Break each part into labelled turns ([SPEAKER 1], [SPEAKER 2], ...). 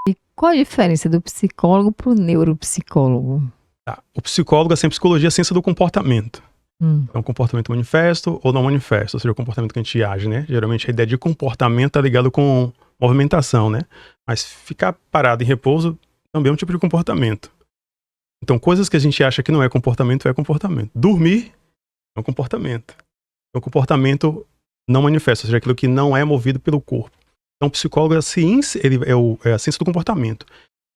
[SPEAKER 1] E qual a diferença do psicólogo para o neuropsicólogo?
[SPEAKER 2] Tá. O psicólogo, assim, a psicologia é a ciência do comportamento. É um comportamento manifesto ou não manifesto, ou seja, o comportamento que a gente age, né? Geralmente a ideia de comportamento tá ligado com movimentação, né? Mas ficar parado em repouso também é um tipo de comportamento. Então, coisas que a gente acha que não é comportamento, é comportamento. Dormir é um comportamento. É um comportamento não manifesto, ou seja, aquilo que não é movido pelo corpo. Então, o psicólogo é a ciência, é a ciência do comportamento.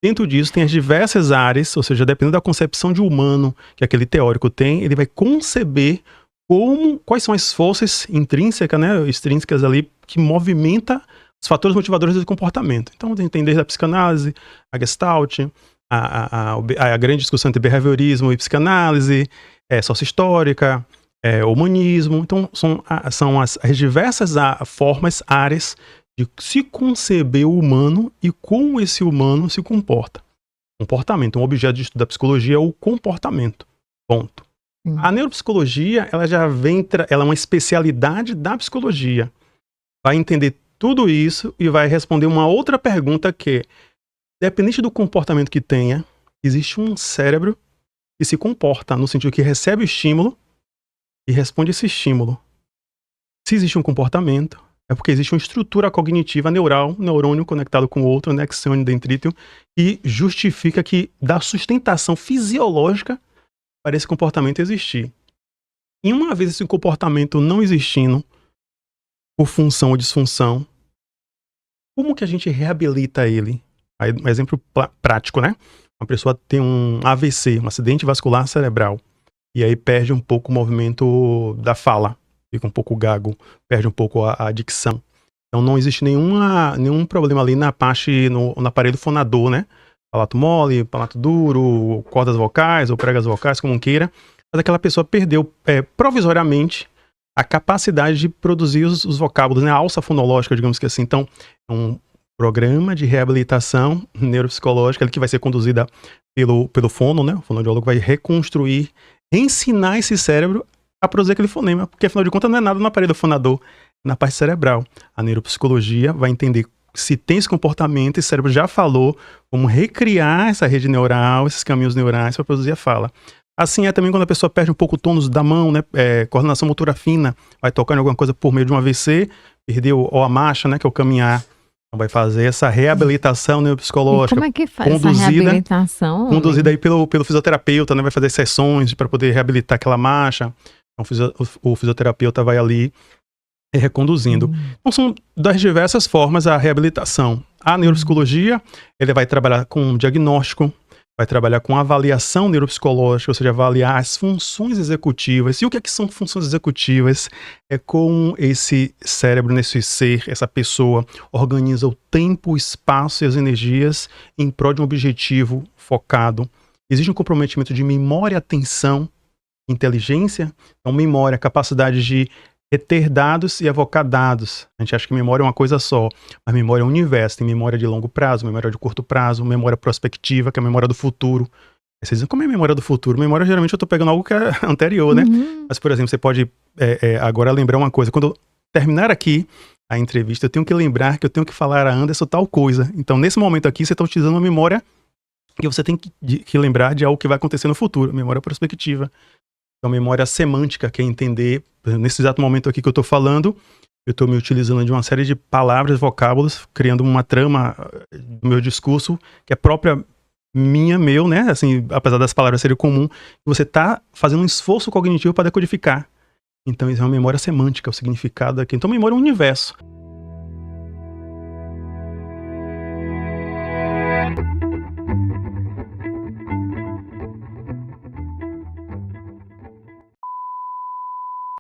[SPEAKER 2] Dentro disso, tem as diversas áreas, ou seja, dependendo da concepção de humano que aquele teórico tem, ele vai conceber quais são as forças intrínsecas, né, extrínsecas ali, que movimenta os fatores motivadores do comportamento. Então, tem desde a psicanálise, a Gestalt, a grande discussão entre behaviorismo e psicanálise, sócio-histórica, humanismo. Então, são as diversas formas, áreas de se conceber o humano e como esse humano se comporta. Comportamento, um objeto de estudo da psicologia é o comportamento. Ponto. A neuropsicologia, ela é uma especialidade da psicologia. Vai entender tudo isso e vai responder uma outra pergunta que, dependente do comportamento que tenha, existe um cérebro que se comporta no sentido que recebe o estímulo e responde esse estímulo. Se existe um comportamento, é porque existe uma estrutura cognitiva neural, um neurônio conectado com o outro, nexiônio dendríteo, e justifica que dá sustentação fisiológica para esse comportamento existir. E uma vez esse comportamento não existindo, por função ou disfunção, como que a gente reabilita ele? Aí, um exemplo prático, né? Uma pessoa tem um AVC, um acidente vascular cerebral, e aí perde um pouco o movimento da fala. Fica um pouco gago, perde um pouco a dicção. Então não existe nenhum problema ali na parte, no aparelho fonador, né? Palato mole, palato duro, cordas vocais ou pregas vocais, como queira. Mas aquela pessoa perdeu provisoriamente a capacidade de produzir os vocábulos, né? A alça fonológica, digamos que assim. Então, é um programa de reabilitação neuropsicológica que vai ser conduzida pelo fono, né? O fonoaudiólogo vai reconstruir, ensinar esse cérebro a produzir aquele fonema, porque afinal de contas não é nada no aparelho fonador, é na parte cerebral. A neuropsicologia vai entender se tem esse comportamento, esse cérebro já falou, como recriar essa rede neural, esses caminhos neurais para produzir a fala. Assim é também quando a pessoa perde um pouco o tônus da mão, né? Coordenação motora fina, vai tocar em alguma coisa por meio de um AVC, perdeu a marcha, né? Que é o caminhar. Então vai fazer essa reabilitação neuropsicológica.
[SPEAKER 1] E como é que faz essa reabilitação?
[SPEAKER 2] Conduzida aí pelo fisioterapeuta, né? Vai fazer sessões para poder reabilitar aquela marcha. Então, o fisioterapeuta vai ali reconduzindo. Então, são das diversas formas a reabilitação. A neuropsicologia, ele vai trabalhar com diagnóstico, vai trabalhar com avaliação neuropsicológica, ou seja, avaliar as funções executivas. E o que é que são funções executivas? É como esse cérebro, nesse ser, essa pessoa, organiza o tempo, o espaço e as energias em prol de um objetivo focado. Existe um comprometimento de memória, atenção, inteligência. Então, memória, capacidade de reter dados e evocar dados. A gente acha que memória é uma coisa só, mas memória é um universo. Tem memória de longo prazo, memória de curto prazo, memória prospectiva, que é a memória do futuro. Vocês dizem, como é a memória do futuro? Memória, geralmente, eu tô pegando algo que é anterior, né? Mas, por exemplo, você pode agora lembrar uma coisa. Quando eu terminar aqui a entrevista, eu tenho que lembrar que eu tenho que falar a Anderson tal coisa. Então, nesse momento aqui, você está utilizando uma memória que você tem que lembrar de algo que vai acontecer no futuro. Memória prospectiva. Então, memória semântica, que é entender, nesse exato momento aqui que eu estou falando, eu estou me utilizando de uma série de palavras, vocábulos, criando uma trama do meu discurso, que é própria meu, né? Assim, apesar das palavras serem comum, você está fazendo um esforço cognitivo para decodificar. Então, isso é uma memória semântica, o significado aqui. Então, memória é um universo.